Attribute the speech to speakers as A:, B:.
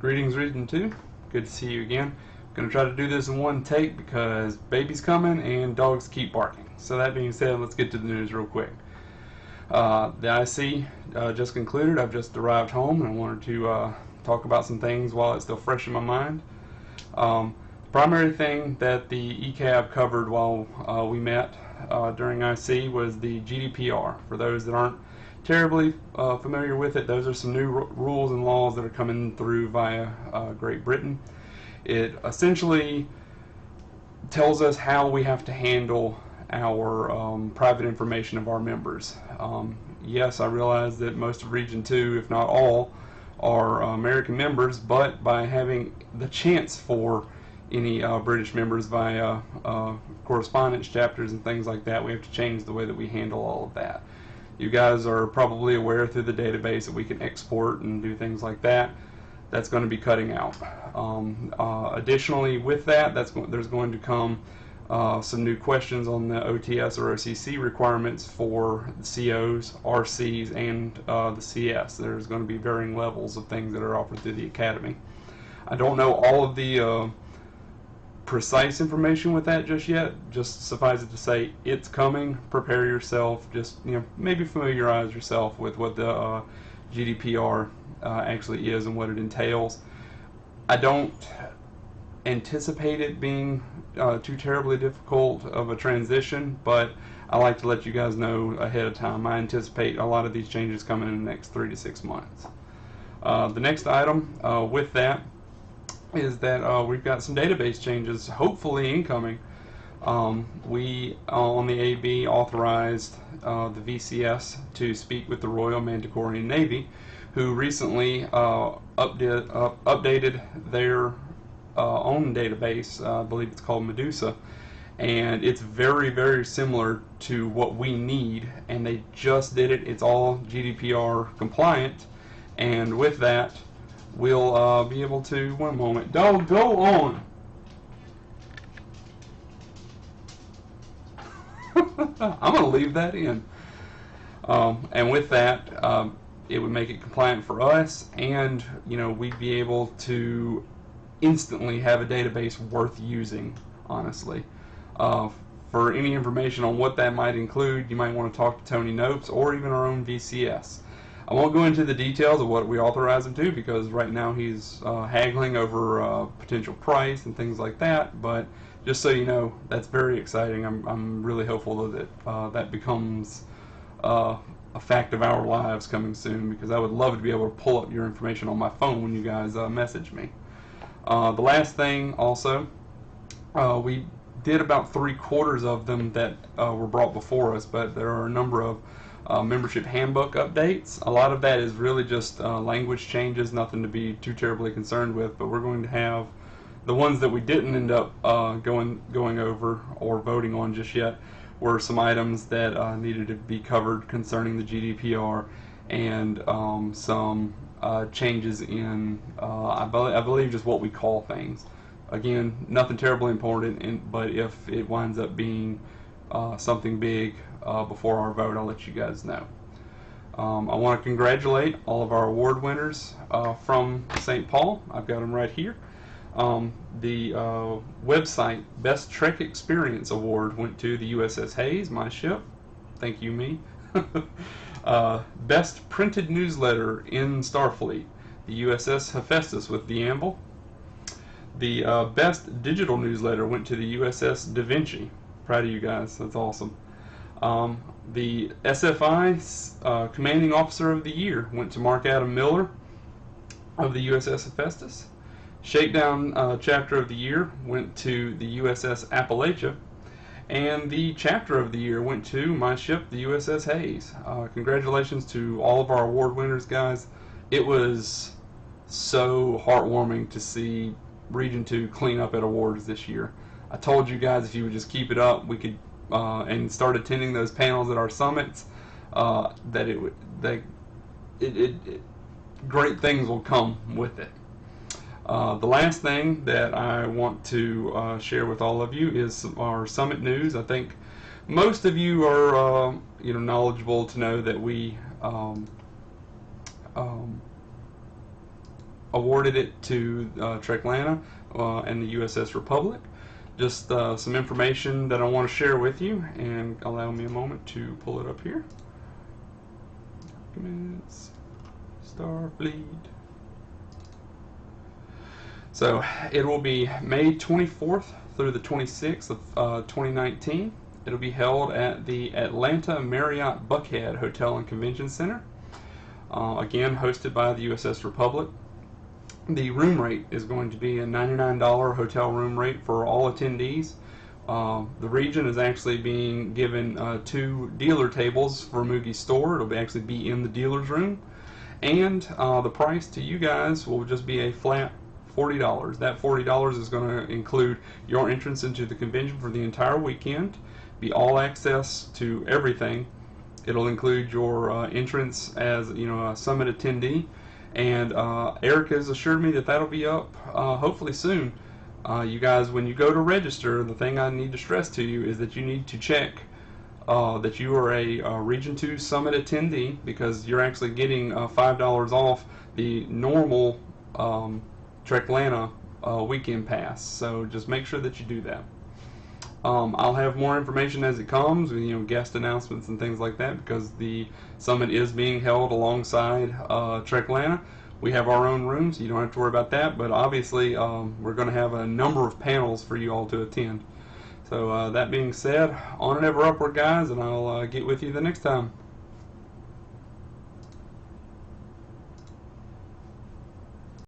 A: Greetings, Region 2. Good to see you again. I'm going to try to do this in one take because baby's coming and dogs keep barking. So that being said, let's get to the news real quick. The IC just concluded. I've just arrived home and I wanted to talk about some things while it's still fresh in my mind. The primary thing that the ECAB covered while we met during IC was the GDPR. For those that aren't terribly familiar with it, those are some new rules and laws that are coming through via Great Britain. It essentially tells us how we have to handle our private information of our members. Yes, I realize that most of Region 2, if not all, are American members, but by having the chance for any British members via correspondence chapters and things like that, we have to change the way that we handle all of that. You guys are probably aware through the database that we can export and do things like that. That's going to be cutting out. Additionally, with that, there's going to come some new questions on the OTS or OCC requirements for the COs, RCs, and the CS. There's going to be varying levels of things that are offered through the Academy. I don't know all of the precise information with that just yet. Just suffice it to say, it's coming. Prepare yourself. Just maybe familiarize yourself with what the GDPR actually is and what it entails. I don't anticipate it being too terribly difficult of a transition, but I like to let you guys know ahead of time. I anticipate a lot of these changes coming in the next 3 to 6 months. The next item with that is that we've got some database changes hopefully incoming. We on the AB authorized the VCS to speak with the Royal Manticorian Navy, who recently updated their own database. I believe it's called Medusa, and it's very, very similar to what we need, and they just did it. It's all GDPR compliant, and with that we'll be able to, one moment, dog, go on. I'm going to leave that in. And with that, it would make it compliant for us, and we'd be able to instantly have a database worth using, honestly. For any information on what that might include, you might want to talk to Tony Nopes or even our own VCS. I won't go into the details of what we authorize him to, because right now he's haggling over potential price and things like that, but just so you know, that's very exciting. I'm really hopeful that that becomes a fact of our lives coming soon, because I would love to be able to pull up your information on my phone when you guys message me. The last thing also, we did about 3/4 of them that were brought before us, but there are a number of membership handbook updates. A lot of that is really just language changes, nothing to be too terribly concerned with, but we're going to have the ones that we didn't end up going over or voting on just yet were some items that needed to be covered concerning the GDPR, and some changes in I believe just what we call things. Again, nothing terribly important, but if it winds up being something big before our vote, I'll let you guys know. I want to congratulate all of our award winners from St. Paul. I've got them right here. The website Best Trek Experience Award went to the USS Hayes, my ship. Thank you, me. Best Printed Newsletter in Starfleet, the USS Hephaestus with the Amble. The Best Digital Newsletter went to the USS Da Vinci. Proud of you guys, that's awesome. The SFI Commanding Officer of the Year went to Mark Adam Miller of the USS Hephaestus. Shakedown Chapter of the Year went to the USS Appalachia, and the Chapter of the Year went to my ship, the USS Hayes. Congratulations to all of our award winners, guys. It was so heartwarming to see Region 2 clean up at awards this year. I told you guys if you would just keep it up, we could and start attending those panels at our summits, that great things will come with it. The last thing that I want to share with all of you is our summit news. I think most of you are knowledgeable to know that we awarded it to Treklana and the USS Republic. Just some information that I want to share with you, and allow me a moment to pull it up here. Documents, Starfleet. So it will be May 24th through the 26th of 2019. It'll be held at the Atlanta Marriott Buckhead Hotel and Convention Center. Again, hosted by the USS Republic. The room rate is going to be a $99 hotel room rate for all attendees. The region is actually being given 2 dealer tables for Moogie's store. It'll actually be in the dealer's room. And the price to you guys will just be a flat $40. That $40 is going to include your entrance into the convention for the entire weekend, be all access to everything. It'll include your entrance as a summit attendee, and Eric has assured me that that'll be up hopefully soon. You guys, when you go to register, the thing I need to stress to you is that you need to check that you are a Region 2 Summit attendee, because you're actually getting $5 off the normal Treklana weekend pass. So just make sure that you do that. I'll have more information as it comes, guest announcements and things like that, because the summit is being held alongside Treklana. We have our own rooms, so you don't have to worry about that, but obviously we're going to have a number of panels for you all to attend. So that being said, on and ever upward, guys, and I'll get with you the next time.